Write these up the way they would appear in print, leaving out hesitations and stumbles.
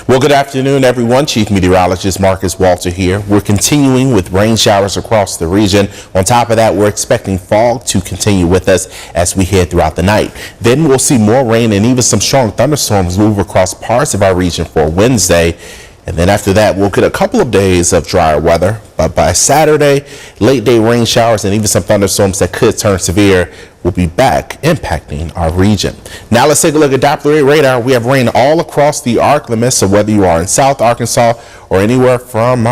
Well, good afternoon, everyone. Chief Meteorologist Marcus Walter here. We're continuing with rain showers across the region. On top of that, we're expecting fog to continue with us as we head throughout the night. Then we'll see more rain and even some strong thunderstorms move across parts of our region for Wednesday. And then after that, we'll get a couple of days of drier weather. But by Saturday, late day rain showers and even some thunderstorms that could turn severe will be back impacting our region. Now let's take a look at Doppler radar. We have rain all across the arc limit. So whether you are in South Arkansas or anywhere from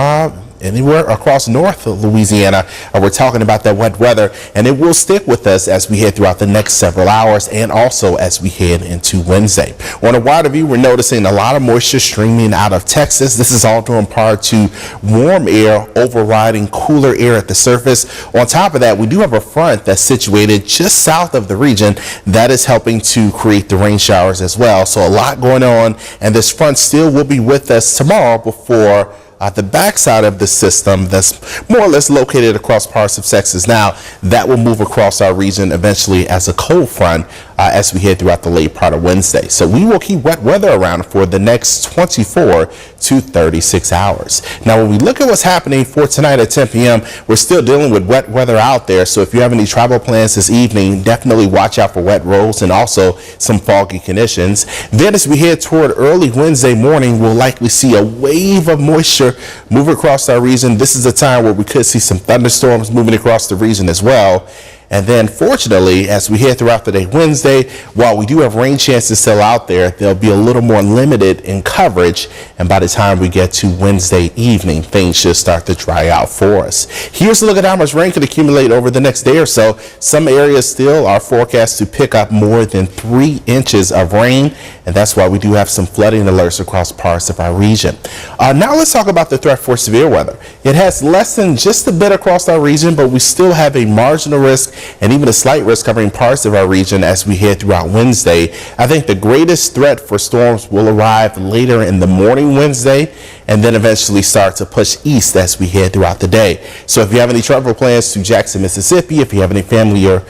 anywhere across North Louisiana, we're talking about that wet weather, and it will stick with us as we head throughout the next several hours and also as we head into Wednesday. On a wider view, we're noticing a lot of moisture streaming out of Texas. This is all due in part to warm air overriding cooler air at the surface. On top of that, we do have a front that's situated just south of the region that is helping to create the rain showers as well. So a lot going on, and this front still will be with us tomorrow before the backside of the system that's more or less located across parts of Texas now, that will move across our region eventually as a cold front as we head throughout the late part of Wednesday. So we will keep wet weather around for the next 24 to 36 hours. Now, when we look at what's happening for tonight at 10 p.m., we're still dealing with wet weather out there. So if you have any travel plans this evening, definitely watch out for wet roads and also some foggy conditions. Then as we head toward early Wednesday morning, we'll likely see a wave of moisture move across our region. This is a time where we could see some thunderstorms moving across the region as well. And then fortunately, as we head throughout the day Wednesday, while we do have rain chances still out there, they'll be a little more limited in coverage. And by the time we get to Wednesday evening, things should start to dry out for us. Here's a look at how much rain could accumulate over the next day or so. Some areas still are forecast to pick up more than 3 inches of rain. And that's why we do have some flooding alerts across parts of our region. Now let's talk about the threat for severe weather. It has lessened just a bit across our region, but we still have a marginal risk and even a slight risk covering parts of our region as we head throughout Wednesday. I think the greatest threat for storms will arrive later in the morning Wednesday and then eventually start to push east as we head throughout the day. So if you have any travel plans to Jackson, Mississippi, if you have any family or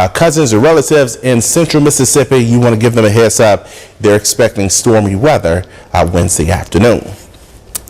cousins or relatives in central Mississippi, you want to give them a heads up. They're expecting stormy weather Wednesday afternoon.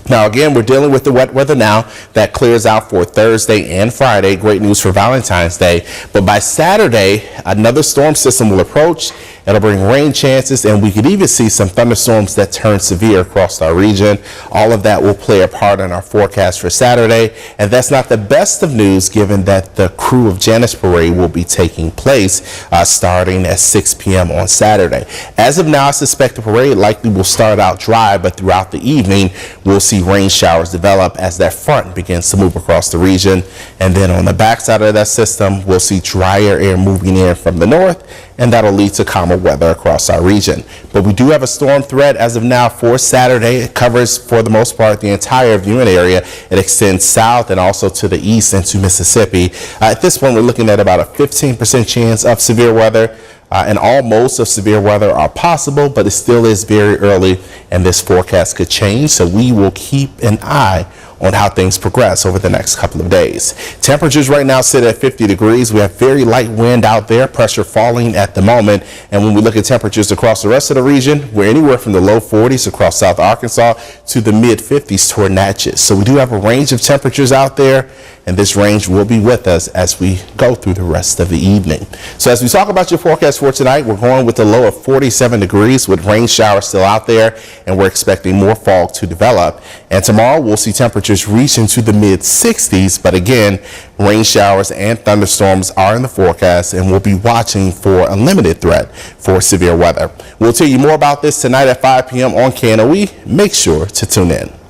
Now, again, we're dealing with the wet weather now. That clears out for Thursday and Friday. Great news for Valentine's Day. But by Saturday, another storm system will approach. It'll bring rain chances, and we could even see some thunderstorms that turn severe across our region. All of that will play a part in our forecast for Saturday. And that's not the best of news, given that the Crew of Janus Parade will be taking place starting at 6 p.m. on Saturday. As of now, I suspect the parade likely will start out dry, but throughout the evening, we'll see rain showers develop as that front begins to move across the region. And then on the backside of that system, we'll see drier air moving in from the north, and that'll lead to calmer weather across our region. But we do have a storm threat as of now for Saturday. It covers, for the most part, the entire viewing area. It extends south and also to the east into Mississippi. At this point, we're looking at about a 15% chance of severe weather. And all modes of severe weather are possible, but it still is very early, and this forecast could change. So we will keep an eye on how things progress over the next couple of days. Temperatures right now sit at 50 degrees. We have very light wind out there, pressure falling at the moment. And when we look at temperatures across the rest of the region, we're anywhere from the low 40s across South Arkansas to the mid 50s toward Natchez. So we do have a range of temperatures out there, and this range will be with us as we go through the rest of the evening. So as we talk about your forecast for tonight, we're going with a low of 47 degrees with rain showers still out there, and we're expecting more fog to develop. And tomorrow we'll see temperatures reach into the mid 60s, but again, rain showers and thunderstorms are in the forecast, and we'll be watching for a limited threat for severe weather. We'll tell you more about this tonight at 5 p.m. on KNOE. Make sure to tune in.